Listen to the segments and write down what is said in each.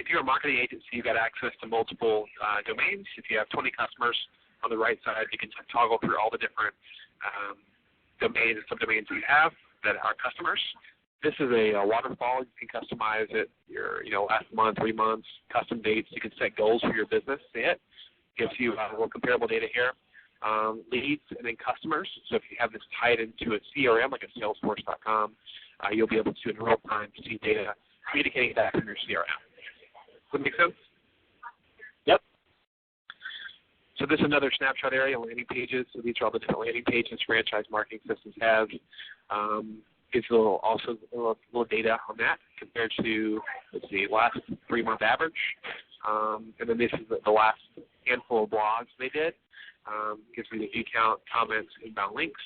you're a marketing agency, you've got access to multiple domains. If you have 20 customers on the right side, you can toggle through all the different domains and subdomains that you have that are customers. This is a waterfall. You can customize it. Your last month, 3 months, custom dates. You can set goals for your business. See it gives you more comparable data here. Leads and then customers. So if you have this tied into a CRM like a Salesforce.com, you'll be able to in real time see data communicating back from your CRM. Does that make sense? Yep. So this is another snapshot area, landing pages. So these are all the different landing pages Franchise Marketing Systems have. Gives you a little data on that compared to, let's see, last 3-month average. And then this is the last handful of blogs they did. Gives me the view count, comments, inbound links,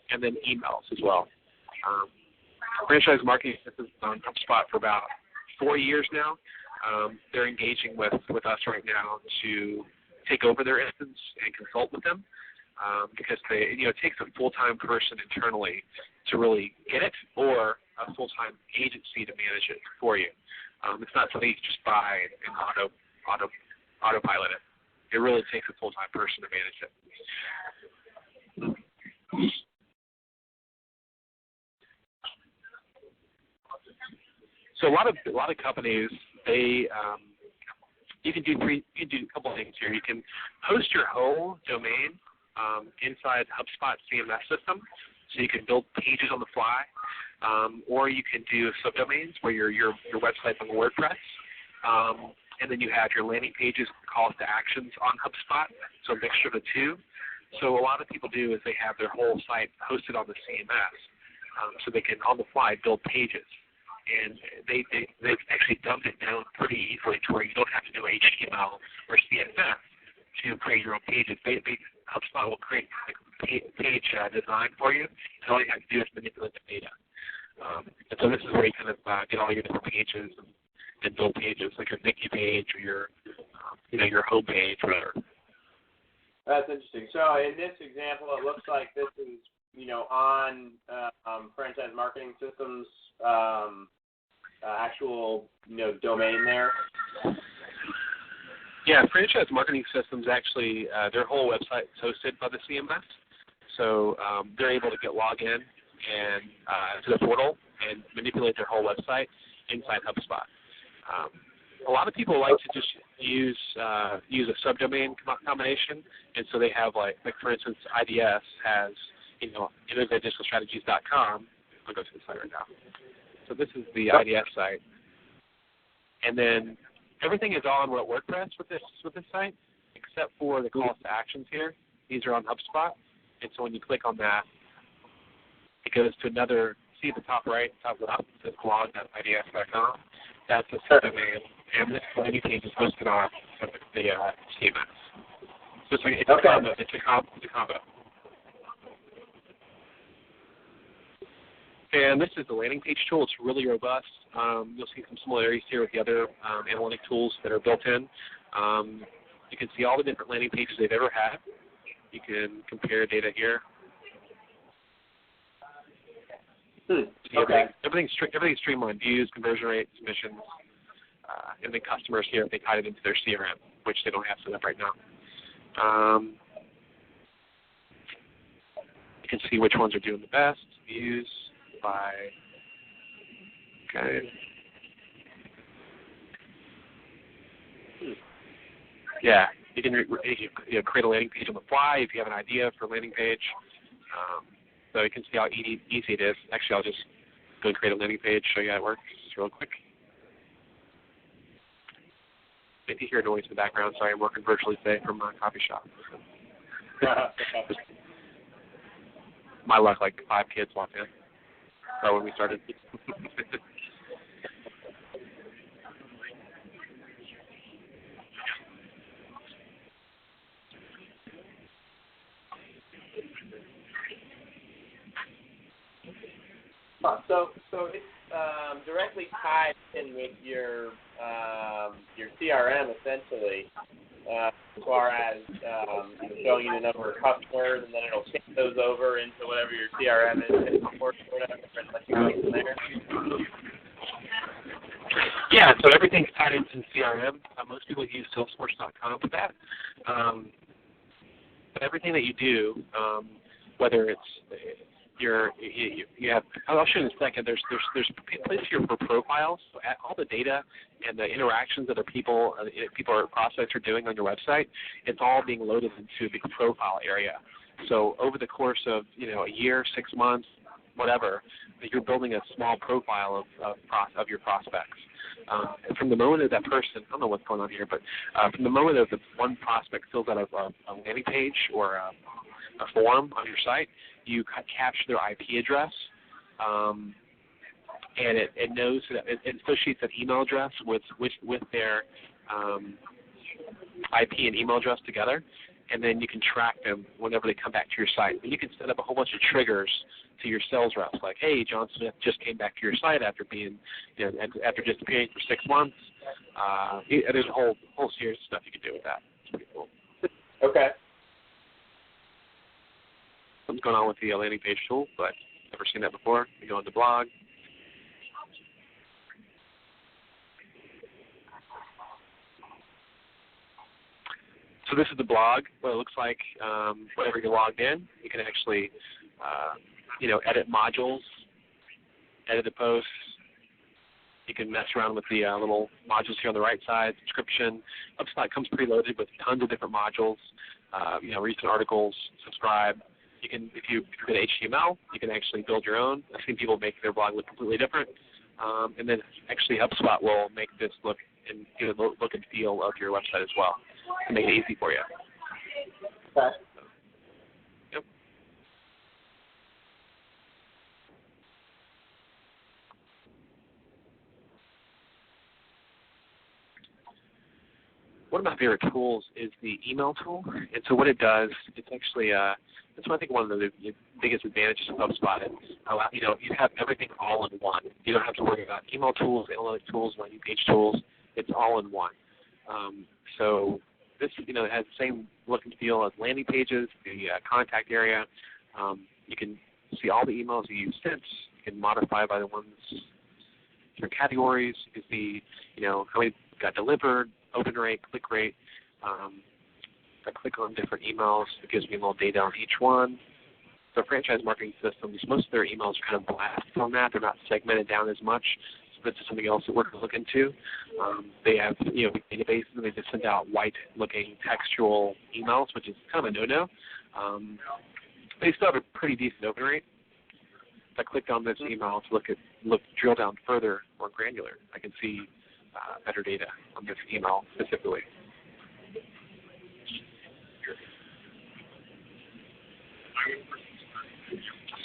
and then emails as well. Franchise Marketing Systems is on HubSpot for about 4 years now. They're engaging with us right now to take over their instance and consult with them because it takes a full-time person internally to really get it or a full-time agency to manage it for you. It's not something you just buy and autopilot it. It really takes a full-time person to manage it. So a lot of companies, you can do a couple of things here. You can host your whole domain inside HubSpot CMS system, so you can build pages on the fly, or you can do subdomains where your website's on WordPress, and then you have your landing pages and calls to actions on HubSpot, so a mixture of the two. So a lot of people do is they have their whole site hosted on the CMS, so they can on the fly build pages. And they've actually dumbed it down pretty easily to where you don't have to do HTML or CSS to create your own pages. HubSpot will create a page design for you, and all you have to do is manipulate the data. And so this is where you kind of get all your different pages and build pages, like your Nikki page or your home page, whatever. That's interesting. So in this example, it looks like this is on Franchise Marketing Systems actual domain there. Yeah, Franchise Marketing Systems actually their whole website is hosted by the CMS, so they're able to get log in and to the portal and manipulate their whole website inside HubSpot. A lot of people like to just use a subdomain combination, and so they have like for instance, IDS has innovativedigitalstrategies.com. I'll go to the site right now. So this is the IDS site, and then everything is all on WordPress with this site, except for the calls to actions here. These are on HubSpot, and so when you click on that, it goes to another. See at the top right, top left, it says blog.ids.com. That's the subdomain, and this landing page is hosted on the CMS. So it's a combo. It's a combo. And this is the landing page tool. It's really robust. You'll see some similarities here with the other analytic tools that are built in. You can see all the different landing pages they've ever had. You can compare data here. Okay. Everything's streamlined. Views, conversion rates, submissions, and then customers here if they tied it into their CRM, which they don't have set up right now. You can see which ones are doing the best. Views by, okay. Yeah, you can create a landing page on the fly if you have an idea for a landing page. So you can see how easy it is. Actually, I'll just go and create a landing page, show you how it works just real quick. If you hear noise in the background, sorry, I'm working virtually today from my coffee shop. My luck, like 5 kids walked in. Right when we started. So it's directly tied in with your CRM essentially, as far as showing you the number of customers, and then it'll kick those over into whatever your CRM is, or whatever, and let you go from there. Yeah, so everything's tied into CRM. Most people use Salesforce.com for that. But everything that you do, whether it's you have, I'll show you in a second. There's a place here for profiles. So all the data and the interactions that people or prospects are doing on your website, it's all being loaded into the profile area. So over the course of a year, 6 months, whatever, you're building a small profile of your prospects. From the moment of that person, I don't know what's going on here, but from the moment of the one prospect fills out a landing page or a form on your site, you capture their IP address, and it knows that it associates that email address with their IP and email address together, and then you can track them whenever they come back to your site. And you can set up a whole bunch of triggers to your sales reps, like, hey, John Smith just came back to your site after being, after disappearing for 6 months. There's a whole series of stuff you can do with that. It's pretty cool. Okay. Something's going on with the landing page tool, but never seen that before. You go on the blog. So this is the blog, what it looks like whenever you're logged in. You can actually, edit modules, edit the posts. You can mess around with the little modules here on the right side, subscription. HubSpot comes preloaded with tons of different modules, recent articles, subscribe. You can, if you go to HTML, you can actually build your own. I've seen people make their blog look completely different. And then actually HubSpot will make this look and give a look and feel of your website as well to make it easy for you. Okay. Yep. One of my favorite tools is the email tool. And so what it does, it's actually, that's what I think one of the biggest advantages of HubSpot is, you have everything all in one. You don't have to worry about email tools, analytic tools, landing page tools. It's all in one. So this, it has the same look and feel as landing pages, the contact area. You can see all the emails you've sent. You can modify by the ones, different categories. You can see, how many got delivered, open rate, click rate. If I click on different emails, it gives me a little data on each one. So franchise marketing systems, most of their emails are kind of blasted on that. They're not segmented down as much. So this is something else that we're going to look into. They have, databases, and they just send out white-looking textual emails, which is kind of a no-no. They still have a pretty decent open rate. If I clicked on this email to drill down further, more granular, I can see better data on this email specifically.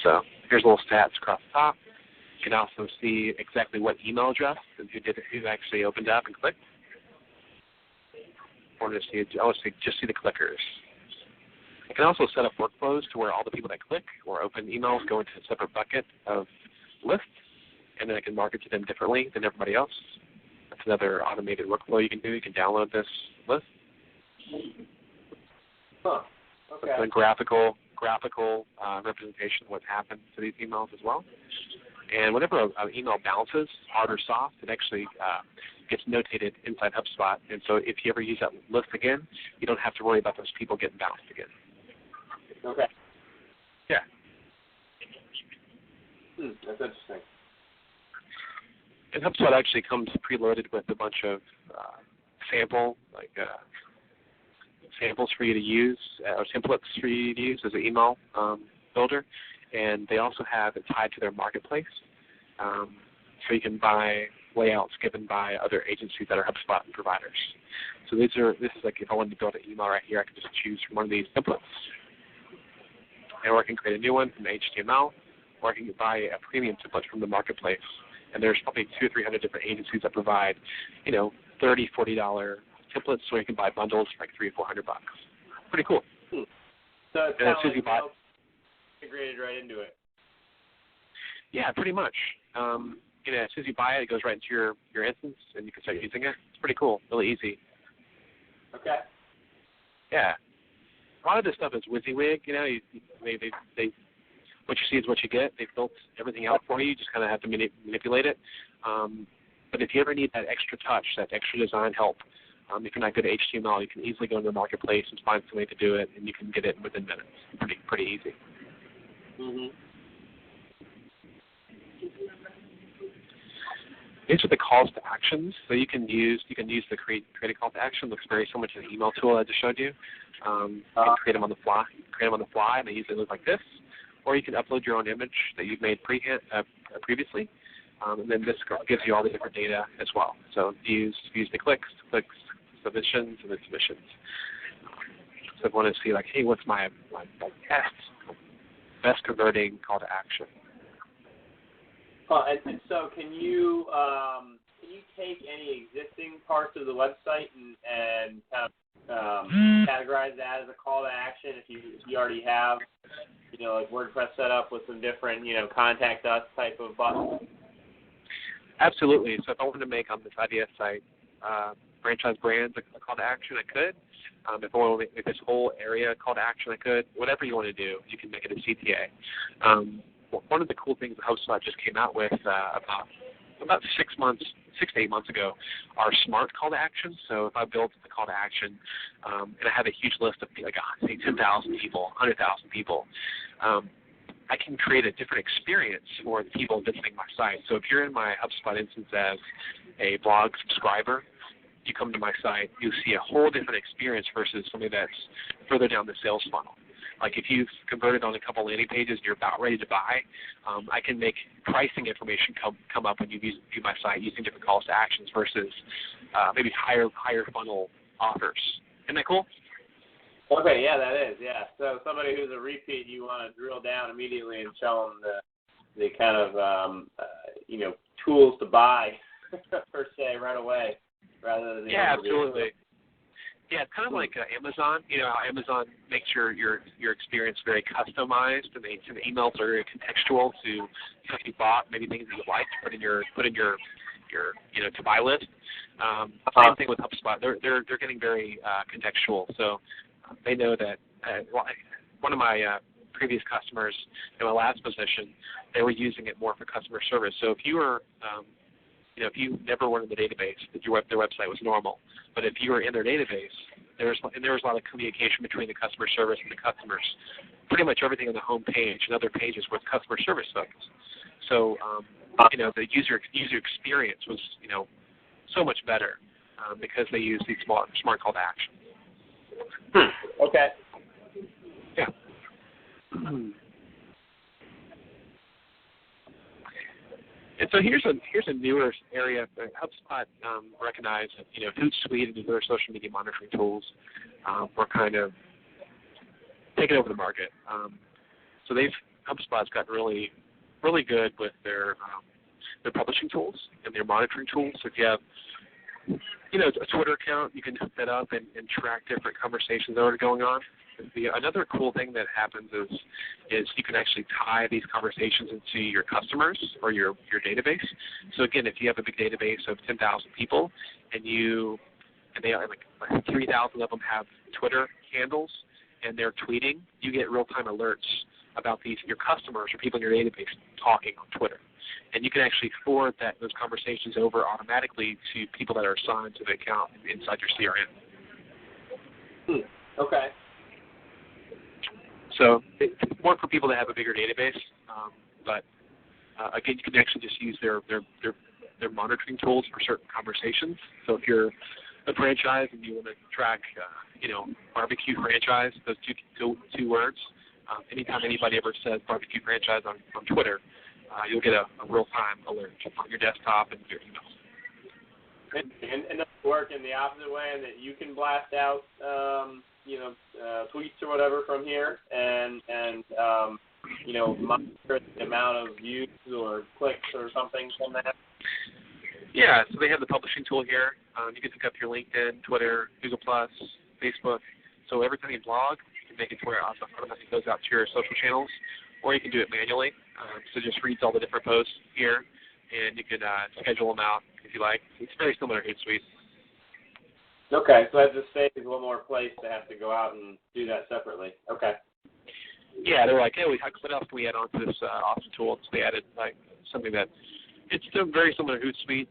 So here's little stats across the top. You can also see exactly what email address and who actually opened up and clicked. Or just see the clickers. I can also set up workflows to where all the people that click or open emails go into a separate bucket of lists, and then I can market to them differently than everybody else. That's another automated workflow you can do. You can download this list. Huh. Okay. It's a graphical representation of what's happened to these emails as well. And whenever an email bounces, hard or soft, it actually gets notated inside HubSpot. And so if you ever use that list again, you don't have to worry about those people getting bounced again. Okay. Yeah. That's interesting. And HubSpot actually comes preloaded with a bunch of samples for you to use, or templates for you to use as an email builder. And they also have it tied to their marketplace. So you can buy layouts given by other agencies that are HubSpot providers. So this is like if I wanted to build an email right here, I can just choose from one of these templates. Or I can create a new one from HTML, or I can buy a premium template from the marketplace. And there's probably 200 or 300 different agencies that provide, $30, $40 templates, so you can buy bundles for like $300 or $400. Pretty cool. So it's and as soon as you buy, integrated right into it. Yeah, pretty much. As soon as you buy it, it goes right into your instance, and you can start using it. It's pretty cool, really easy. Okay. Yeah. A lot of this stuff is WYSIWYG. They what you see is what you get. They've built everything out for you. You just kind of have to manipulate it. But if you ever need that extra touch, that extra design help, if you're not good at HTML, you can easily go into the marketplace and find somebody to do it, and you can get it within minutes. Pretty easy. Mhm. These are the calls to actions. So you can use the create a call to action. It looks very similar to the email tool I just showed you. You can create them on the fly. And they usually look like this. Or you can upload your own image that you've made previously, and then this gives you all the different data as well. So use the clicks, submissions, and then submissions. So if I want to see like, hey, what's my best converting call to action? And so can you take any existing parts of the website and kind of categorize that as a call to action if you already have, like WordPress set up with some different, contact us type of buttons? Absolutely. So if I wanted to make on this IDS site franchise brands a call to action, I could. If I want to make this whole area a call to action, I could. Whatever you want to do, you can make it a CTA. One of the cool things that HubSpot just came out with about 6 to 8 months ago are smart call to action. So if I build the call to action and I have a huge list of like say 10,000 people, 100,000 people, I can create a different experience for the people visiting my site. So if you're in my HubSpot instance as a blog subscriber, you come to my site, you'll see a whole different experience versus somebody that's further down the sales funnel. Like if you've converted on a couple landing pages and you're about ready to buy, I can make pricing information come up when you view my site using different calls to actions versus maybe higher funnel offers. Isn't that cool? Okay, yeah, that is, yeah. So somebody who's a repeat, you want to drill down immediately and show them the kind of, tools to buy, per se, right away, rather than the Yeah, overview. absolutely. Yeah, it's kind of like Amazon. How Amazon makes your experience very customized, and the emails are very contextual to what you bought, maybe things that you liked, put in your to buy list. Same thing with HubSpot. They're getting very contextual. So they know that one of my previous customers in my last position, they were using it more for customer service. So if you were if you never were in the database, their website was normal. But if you were in their database, there was a lot of communication between the customer service and the customers. Pretty much everything on the home page and other pages was customer service focused. So the user experience was so much better because they use these smart call to action. Okay. Yeah. And so here's a newer area. HubSpot recognized that Hootsuite and other social media monitoring tools were kind of taking over the market. So HubSpot's gotten really good with their publishing tools and their monitoring tools. So if you have a Twitter account, you can hook that up and track different conversations that are going on. Another cool thing that happens is you can actually tie these conversations into your customers or your database. So again, if you have a big database of 10,000 people and they are like 3,000 of them have Twitter handles and they're tweeting, you get real-time alerts about your customers or people in your database talking on Twitter. And you can actually forward those conversations over automatically to people that are assigned to the account inside your CRM. Okay. So it's more for people that have a bigger database, but again, you can actually just use their monitoring tools for certain conversations. So if you're a franchise and you want to track, barbecue franchise, those two words, anytime anybody ever says barbecue franchise on Twitter, you'll get a real-time alert on your desktop and your emails. And that work in the opposite way, and that you can blast out, tweets or whatever from here, and monitor the amount of views or clicks or something from that. Yeah, so they have the publishing tool here. You can pick up your LinkedIn, Twitter, Google+, Facebook. So every time you blog, you can make it to where it automatically goes out to your social channels, or you can do it manually. So just reads all the different posts here, and you can schedule them out if you like. It's very similar to Hootsuite. Okay, so that just saves one more place to have to go out and do that separately. Okay. Yeah, they're like, hey, what else can we add on to this awesome tool? So they added something that It's still very similar to Hootsuite.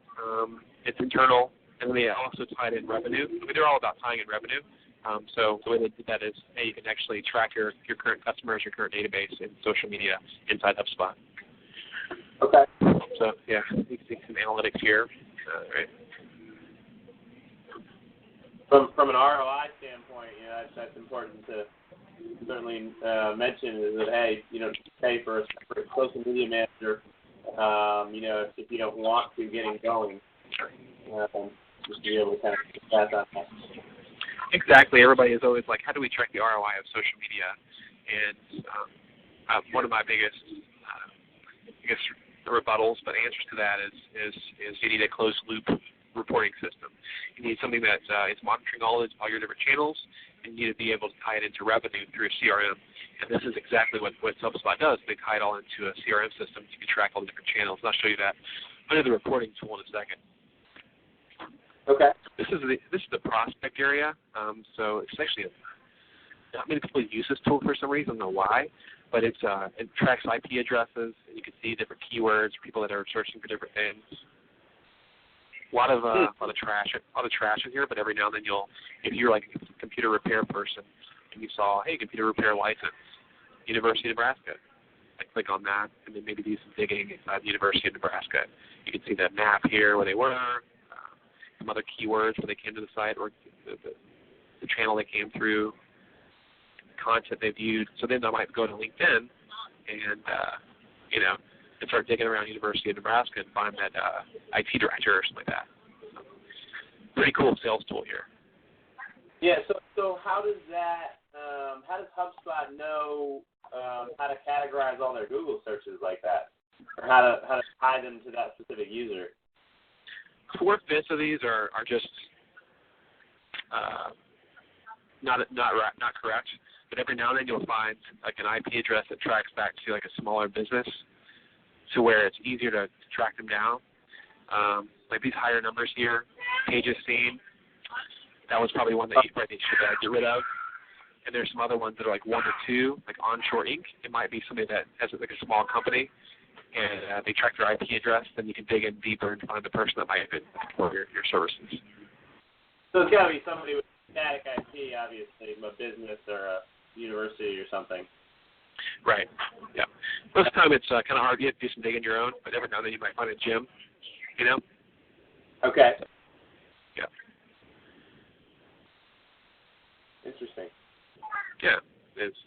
It's internal, and they also tied in revenue. I mean, they're all about tying in revenue. So the way they did that is, hey, you can actually track your current customers, your current database in social media inside HubSpot. Okay. So, yeah, you can see some analytics here. Right. From an ROI standpoint, that's important to certainly mention is that, hey, pay for a separate social media manager, if you don't want to getting going, just to be able to kind of pass on that. Exactly. Everybody is always like, how do we track the ROI of social media? And one of my biggest, rebuttals, but answers to that is you need a closed loop reporting system. You need something that is monitoring all your different channels, and you need to be able to tie it into revenue through a CRM. And this is exactly what HubSpot does. They tie it all into a CRM system. You can track all the different channels. And I'll show you that under the reporting tool in a second. Okay. This is the prospect area. So it's actually not many people use this tool for some reason. I don't know why, but it tracks IP addresses. And you can see different keywords, people that are searching for different things. A lot of trash in here, but every now and then if you're like a computer repair person and you saw, hey, computer repair license, University of Nebraska, I click on that and then maybe do some digging inside the University of Nebraska. You can see that map here where they were, some other keywords when they came to the site or the channel they came through, content they viewed. So then I might go to LinkedIn and and start digging around University of Nebraska and find that IT director or something like that. So, pretty cool sales tool here. Yeah. So how does that? How does HubSpot know how to categorize all their Google searches like that, or how to tie them to that specific user? 4/5 of these are just not correct. But every now and then you'll find like an IP address that tracks back to like a smaller business, to where it's easier to track them down. Like these higher numbers here, pages seen, that was probably one that you probably should get rid of. And there's some other ones that are like 1 or 2, like Onshore Inc. It might be somebody that has like a small company, and they track their IP address. Then you can dig in deeper and find the person that might have been for your services. So it's got to be somebody with static IP, obviously, a business or a university or something. Right. Yeah. Most of the time it's kind of hard. You have to do some digging your own, but every now and then you might find a gym. Okay. Yeah. Interesting. Yeah. It's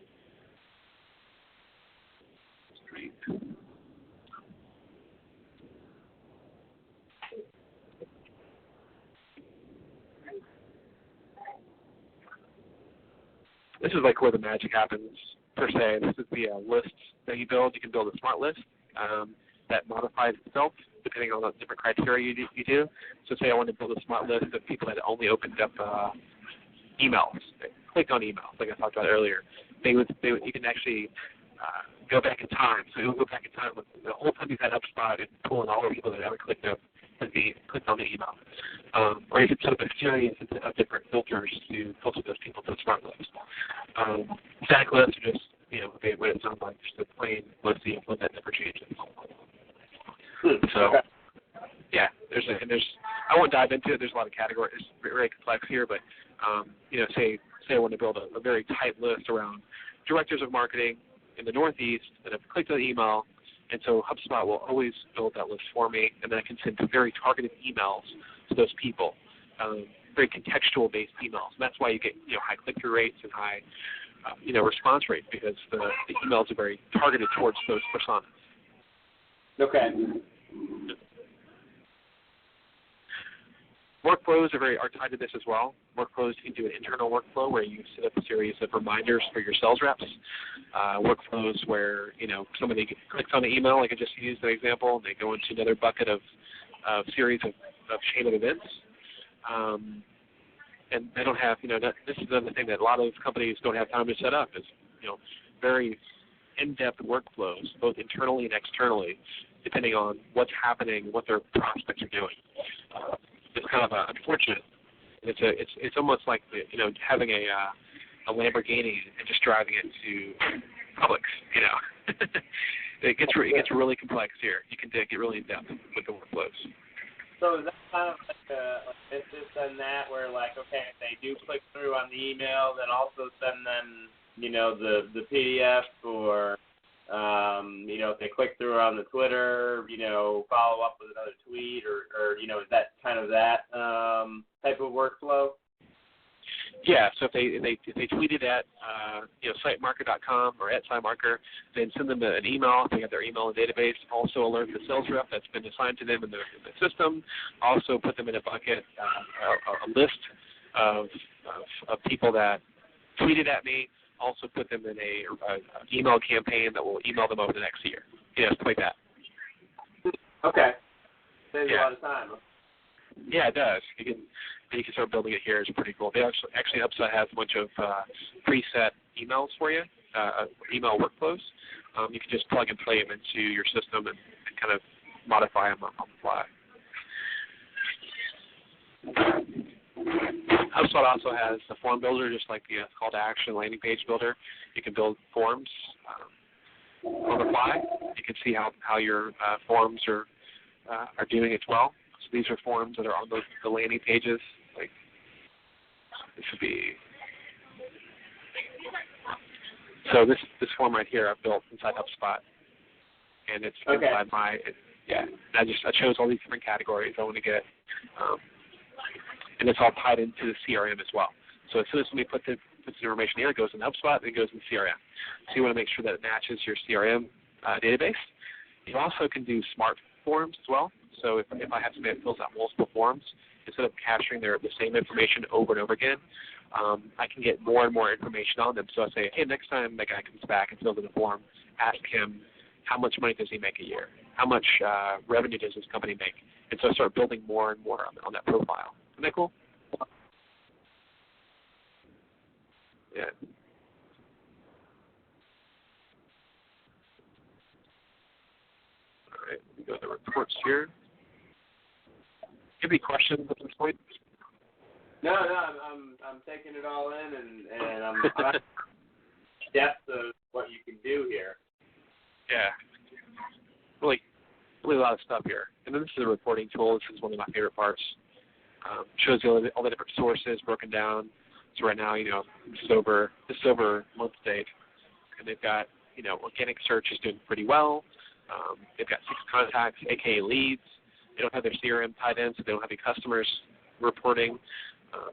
great. This is like where the magic happens, per se. This is the list that you build. You can build a smart list that modifies itself depending on the different criteria you do. So say I want to build a smart list of people that only opened up emails, clicked on emails, like I talked about earlier. You can actually go back in time. So you'll go back in time with the whole time you've had HubSpot and pulling all the people that ever clicked on the email. Or you can set up a series of different filters to filter those people to a smart list. Static lists are just, what it sounds like, just a plain list that you implement never changes. So, yeah, I won't dive into it. There's a lot of categories. It's very complex here, but, say I want to build a very tight list around directors of marketing in the Northeast that have clicked on the email. And so HubSpot will always build that list for me, and then I can send very targeted emails to those people, very contextual-based emails. And that's why you get high click-through rates and high response rates, because the emails are very targeted towards those personas. Okay. Workflows are tied to this as well. Workflows, you can do an internal workflow where you set up a series of reminders for your sales reps. Workflows where, somebody clicks on the email, like I just used an example, and they go into another bucket of series of chain of events. And they don't have, this is another thing that a lot of companies don't have time to set up is, very in-depth workflows, both internally and externally, depending on what's happening, what their prospects are doing. It's kind of unfortunate. It's almost like having a Lamborghini and just driving it to Publix. It gets really complex here. You can get really in depth with the workflows. So is that kind of like a this and that, where like, okay, if they do click through on the email, then also send them, the PDF, or if they click through on the Twitter, follow up with another tweet, or is that kind of that type of workflow? Yeah, so if they tweet it at sitemarker.com or at SiteMarker, then send them an email if they have their email in the database. Also alert the sales rep that's been assigned to them in the system. Also put them in a bucket, a list of people that tweeted at me. Also put them in a email campaign that will email them over the next year. Stuff like that. Okay. Saves a lot of time. Yeah, it does. You can start building it here. It's pretty cool. They actually HubSpot has a bunch of preset emails for you, email workflows. You can just plug and play them into your system and kind of modify them on the fly. HubSpot also has the form builder, just like the call to action landing page builder. You can build forms on the fly. You can see how your forms are doing as well. So these are forms that are on the landing pages. Like this would be. So this form right here I've built inside HubSpot, and it's inside my I chose all these different categories I want to get, and it's all tied into the CRM as well. So as soon as somebody puts the information here, it goes in HubSpot, and it goes in CRM. So you want to make sure that it matches your CRM database. You also can do smart forms as well. So if I have somebody that fills out multiple forms, instead of capturing the same information over and over again, I can get more and more information on them. So I say, hey, next time that guy comes back and fills in a form, ask him how much money does he make a year? How much revenue does his company make? And so I start building more and more on that profile. Isn't that cool? Yeah. All right, we go to the reports here. Do you have any questions at this point? No, I'm taking it all in, and I'm depth of what you can do here. Yeah, really a lot of stuff here. And then this is a reporting tool. This is one of my favorite parts. Shows you all the different sources broken down. So right now, this is over month to date, and they've got organic search is doing pretty well. They've got 6 contacts, aka leads. They don't have their CRM tied in, so they don't have any customers reporting.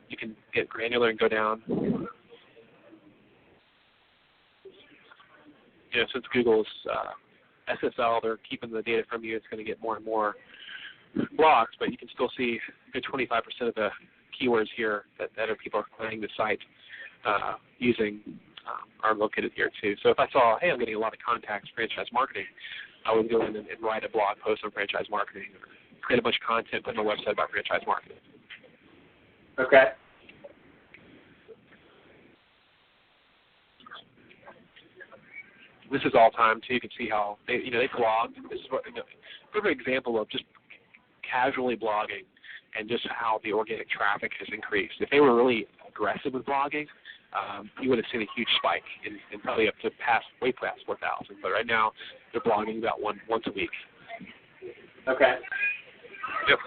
You can get granular and go down. Since Google's SSL, they're keeping the data from you. It's going to get more and more blocked, but you can still see a good 25% of the keywords here that other people are finding the site using are located here too. So if I saw, hey, I'm getting a lot of contacts for franchise marketing, I would go in and write a blog post on franchise marketing or create a bunch of content, put on my website about franchise marketing. Okay. This is all time too. You can see how they blogged. This is a perfect example of just casually blogging and just how the organic traffic has increased. If they were really aggressive with blogging, you would have seen a huge spike in probably up to way past 4,000. But right now, they're blogging about once a week. Okay. Yep.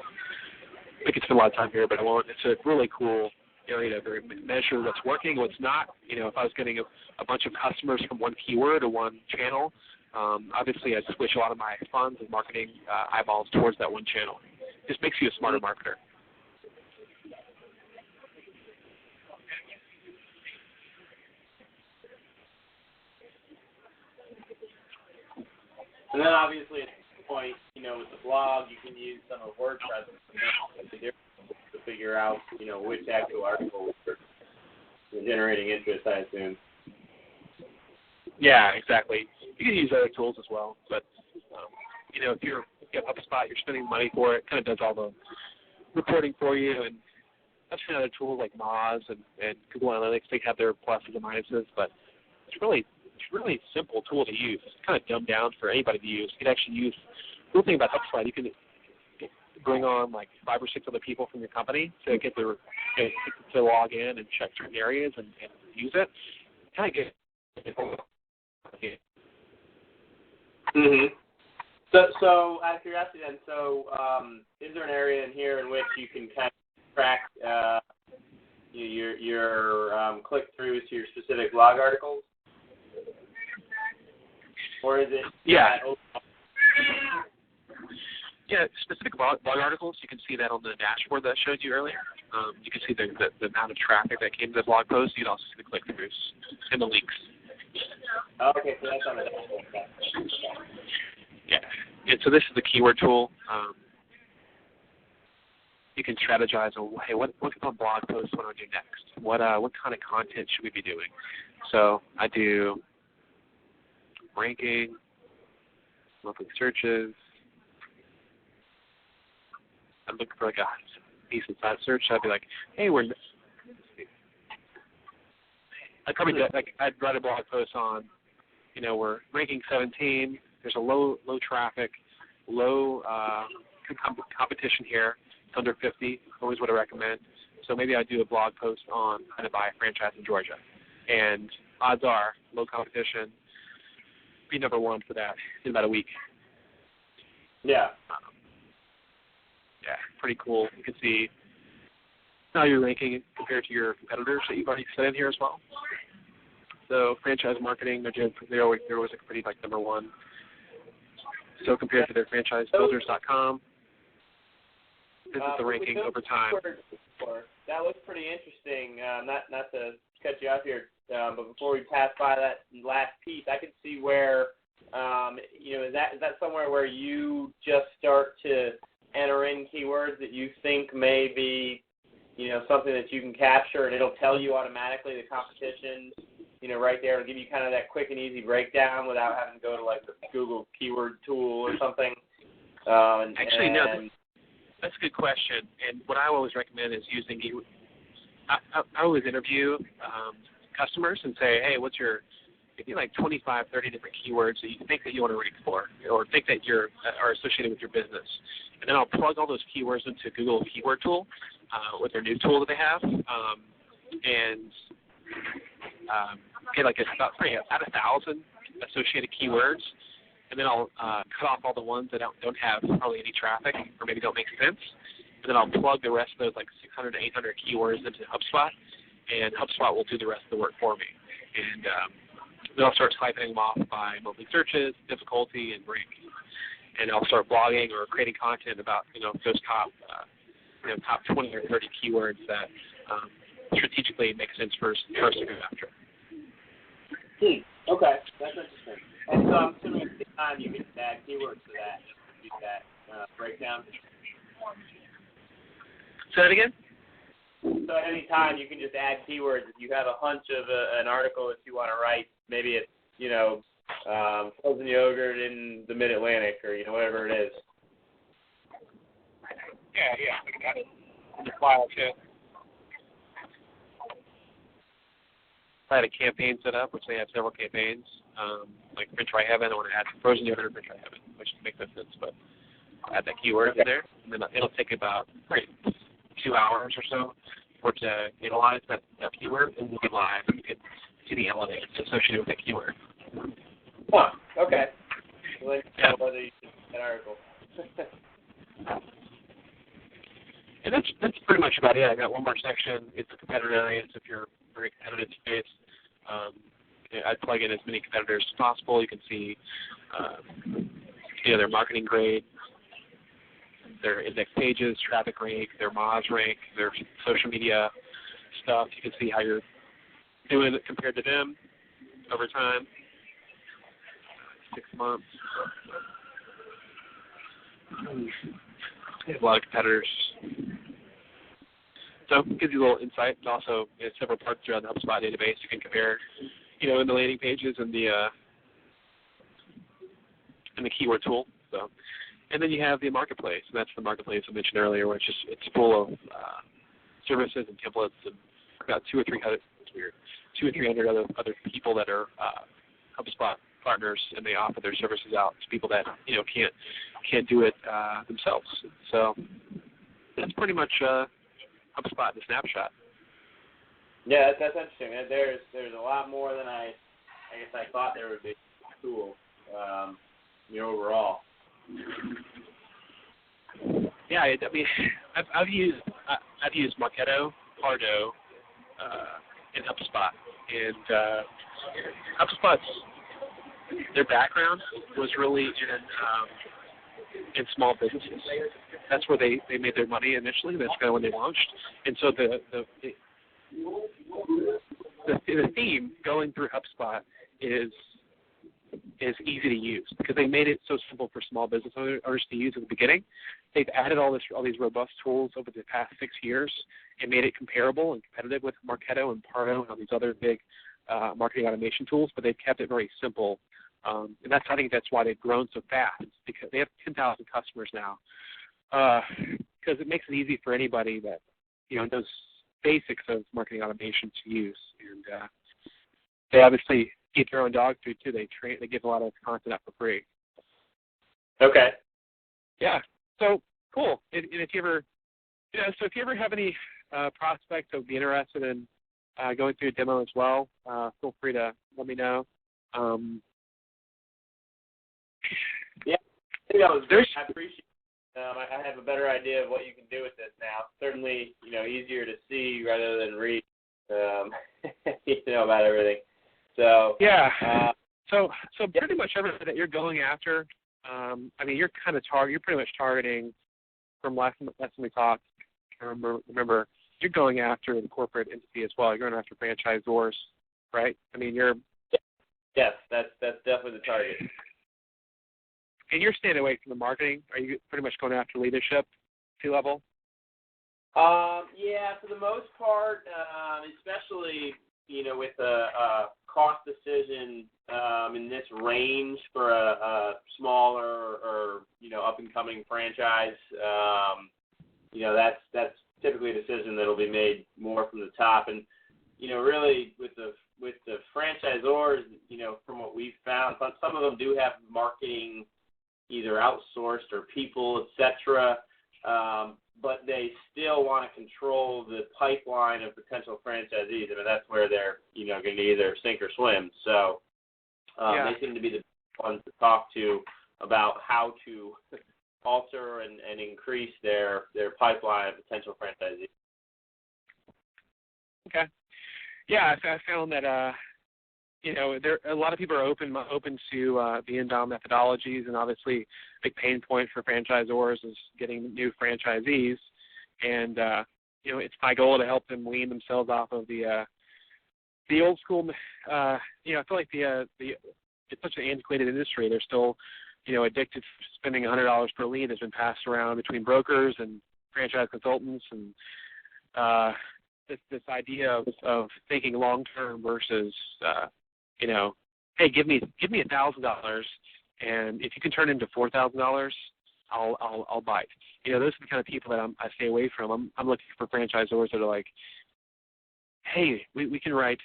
I could spend a lot of time here, but I won't. It's a really cool area to measure what's working, what's not. If I was getting a bunch of customers from one keyword or one channel, obviously I'd switch a lot of my funds and marketing eyeballs towards that one channel. It just makes you a smarter marketer. And then obviously at this point, with the blog, you can use some of WordPress to figure out, which actual articles are generating interest, I assume. Yeah, exactly. You can use other tools as well, but if you have HubSpot, you're spending money for it. It kind of does all the reporting for you, and I've seen other tools like Moz and Google Analytics. They have their pluses and minuses, but it's really simple tool to use. It's kind of dumbed down for anybody to use. You can actually use. The cool thing about HubSpot, you can bring on like 5 or 6 other people from your company to get their to log in and check certain areas and use it. Kind of get Mm-hmm. So out of curiosity then, is there an area in here in which you can kind of track your click-throughs to your specific blog articles? Or is it... Yeah. Yeah, specific blog articles, you can see that on the dashboard that I showed you earlier. You can see the amount of traffic that came to the blog post. You can also see the click-throughs and the links. Okay, so that's on the dashboard. Yeah. And so this is the keyword tool. You can strategize on, hey, what kind of blog post want to do next? What kind of content should we be doing? So I do ranking, monthly searches. I'm looking for like a decent size search. I'd be like, hey, I'd write a blog post on, we're ranking 17. There's a low traffic, low competition here. It's under 50. Always would recommend. So maybe I'd do a blog post on how to buy a franchise in Georgia. And odds are, low competition, be number one for that in about a week. Yeah. Yeah, pretty cool. You can see how you're ranking compared to your competitors that you've already set in here as well. So franchise marketing, they're always like pretty like number one. So compared to their franchisebuilders.com, this is the ranking over time. That looks pretty interesting. Not to cut you off here, but before we pass by that last piece, I could see where, is that somewhere where you just start to enter in keywords that you think may be, something that you can capture, and it'll tell you automatically the competition, right there. It'll give you kind of that quick and easy breakdown without having to go to like the Google keyword tool or something. Actually, no, that's a good question. And what I always recommend is using. I always interview customers and say, hey, maybe like 25, 30 different keywords that you think that you want to rank for, or think that are associated with your business. And then I'll plug all those keywords into Google Keyword Tool with their new tool that they have, and get like about 1,000 associated keywords. And then I'll cut off all the ones that don't have hardly any traffic or maybe don't make sense. And then I'll plug the rest of those like 600 to 800 keywords into HubSpot, and HubSpot will do the rest of the work for me. And then I'll start siphoning them off by monthly searches, difficulty, and rank. And I'll start blogging or creating content about those top 20 or 30 keywords that strategically make sense for us to go after. Okay, that's interesting. And so I'm assuming at the time you can add keywords to that, use that breakdown. Say that again? So at any time you can just add keywords. If you have a hunch of an article that you want to write, maybe it's, frozen yogurt in the Mid-Atlantic or, whatever it is. Yeah. I got it in the file too. I had a campaign set up, which they have several campaigns, like French Fry Heaven. I want to add frozen yogurt and French Fry Heaven, which makes no sense, but I'll add that keyword in there, and then it'll take about 2 hours or so for it to analyze that keyword, and we'll be live, and you can see the elements associated with that keyword. Huh, okay. Well, then you know whether you should that article. And that's pretty much about it. I got one more section. It's a competitor area. If you're very competitive space, I'd plug in as many competitors as possible. You can see, their marketing grade, their index pages, traffic rank, their Moz rank, their social media stuff. You can see how you're doing it compared to them over time. 6 months. They have a lot of competitors. So it gives you a little insight. And also, several parts around the HubSpot database you can compare, in the landing pages and the keyword tool. So, and then you have the marketplace, and that's the marketplace I mentioned earlier, which is it's full of services and templates, and about 200 or 300 other people that are HubSpot partners, and they offer their services out to people that can't do it themselves. So that's pretty much HubSpot in a snapshot. Yeah, that's interesting. There's a lot more than I guess I thought there would be. Cool. overall. Yeah, I mean, I've used Marketo, Pardo, and HubSpot, and HubSpot's their background was really in small businesses. That's where they made their money initially. That's kind of when they launched, and so the theme going through HubSpot is easy to use because they made it so simple for small business owners to use at the beginning. They've added all these robust tools over the past 6 years and made it comparable and competitive with Marketo and Pardo and all these other big marketing automation tools, but they've kept it very simple. And I think that's why they've grown so fast, because they have 10,000 customers now. Because it makes it easy for anybody that knows basics of marketing automation to use. And they obviously eat their own dog food too. They give a lot of content up for free. Okay. Yeah. So cool. And if you ever, if you ever have any prospects that would be interested in going through a demo as well, feel free to let me know. Yeah, I think that was great. I appreciate it. I have a better idea of what you can do with this now. Certainly, easier to see rather than read, about everything. So yeah. So pretty much everything that you're going after, you're kind of you're pretty much targeting from last time we talked. Remember, you're going after the corporate entity as well. You're going after franchisors, right? Yes, that's definitely the target. And you're staying away from the marketing. Are you pretty much going after leadership, C-level? Yeah, for the most part, especially with a cost decision in this range for a smaller or up and coming franchise. That's typically a decision that'll be made more from the top. And really with the franchisors, from what we've found, some of them do have marketing either outsourced or people, etc. But they still want to control the pipeline of potential franchisees. That's where they're, going to either sink or swim. So they seem to be the ones to talk to about how to alter and increase their pipeline of potential franchisees. Okay. Yeah, I found that there a lot of people are open to the inbound methodologies, and obviously a big pain point for franchisors is getting new franchisees. And it's my goal to help them wean themselves off of the old school. I feel like it's such an antiquated industry. They're still addicted to spending $100 per lead that's been passed around between brokers and franchise consultants, and this idea of thinking long term versus hey, give me $1,000, and if you can turn it into $4,000, I'll bite. Those are the kind of people that I stay away from. I'm looking for franchisors that are like, hey, we can write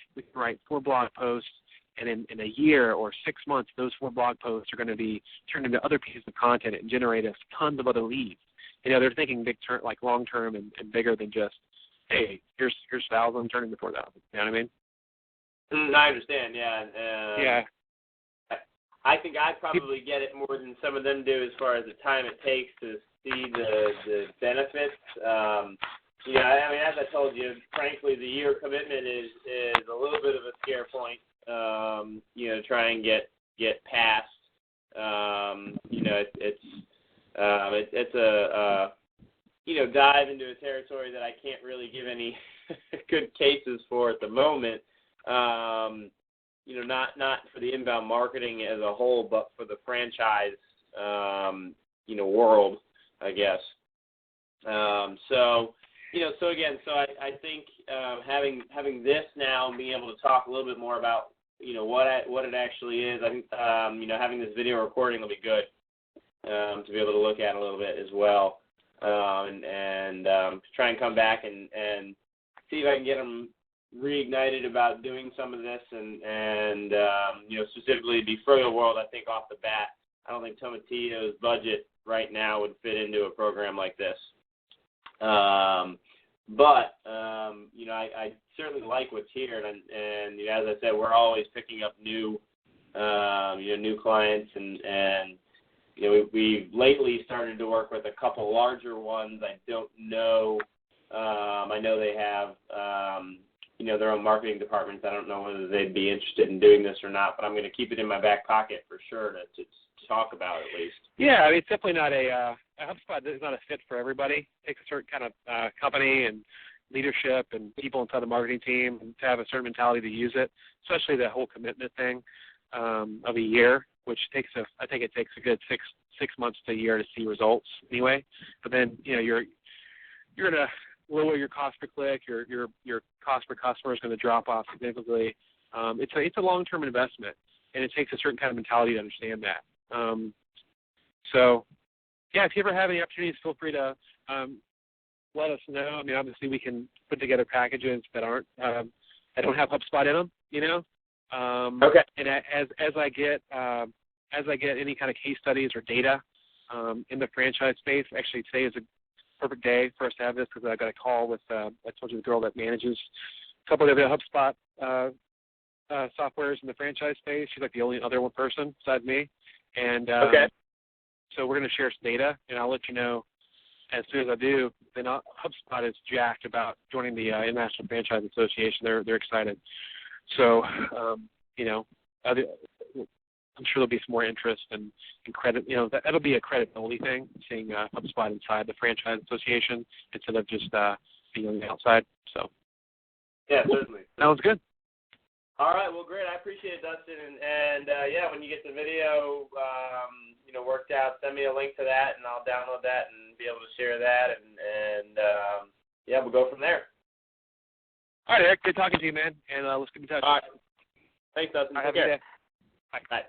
4 blog posts, and in a year or 6 months, those 4 blog posts are going to be turned into other pieces of content and generate us tons of other leads. They're thinking big term, like long term and bigger than just, hey, here's 1,000, turn into 4,000. You know what I mean? I understand, yeah. Yeah. I think I probably get it more than some of them do as far as the time it takes to see the benefits. As I told you, frankly, the year commitment is a little bit of a scare point. Try and get past. It's a dive into a territory that I can't really give any good cases for at the moment. Not for the inbound marketing as a whole, but for the franchise, world, I guess. I think having this now and being able to talk a little bit more about, what it actually is, I think, having this video recording will be good to be able to look at a little bit as well, and try and come back and see if I can get them reignited about doing some of this, and specifically the Froyo World. I think off the bat, I don't think Tomatillo's budget right now would fit into a program like this. I certainly like what's here, and as I said, we're always picking up new clients and we've lately started to work with a couple larger ones. I don't know. I know they have, their own marketing departments. I don't know whether they'd be interested in doing this or not, but I'm going to keep it in my back pocket for sure to talk about at least. Yeah, I mean, it's definitely not a HubSpot is not a fit for everybody. It takes a certain kind of company and leadership and people inside the marketing team to have a certain mentality to use it, especially the whole commitment thing of a year, which I think it takes a good six months to a year to see results anyway. But then you're gonna lower your cost per click, your cost per customer is going to drop off significantly. It's a long-term investment, and it takes a certain kind of mentality to understand that. So, yeah, if you ever have any opportunities, feel free to let us know. I mean, obviously, we can put together packages that don't have HubSpot in them. Okay. And as I get any kind of case studies or data in the franchise space, actually today is a perfect day for us to have this because I got a call with I told you the girl that manages a couple of the HubSpot softwares in the franchise space. She's like the only other one person besides me, and okay. So we're going to share some data, and I'll let you know as soon as I do. Then HubSpot is jacked about joining the International Franchise Association. They're excited. So I'm sure there'll be some more interest and credit. That'll be a credibility thing, seeing HubSpot inside the Franchise Association instead of just being on the outside. So, yeah, certainly. That was good. All right, well, great. I appreciate it, Dustin. And when you get the video, worked out, send me a link to that, and I'll download that and be able to share that. And we'll go from there. All right, Eric. Good talking to you, man. And let's keep in touch. All right. Thanks, Dustin. Have a good day. Bye. Bye.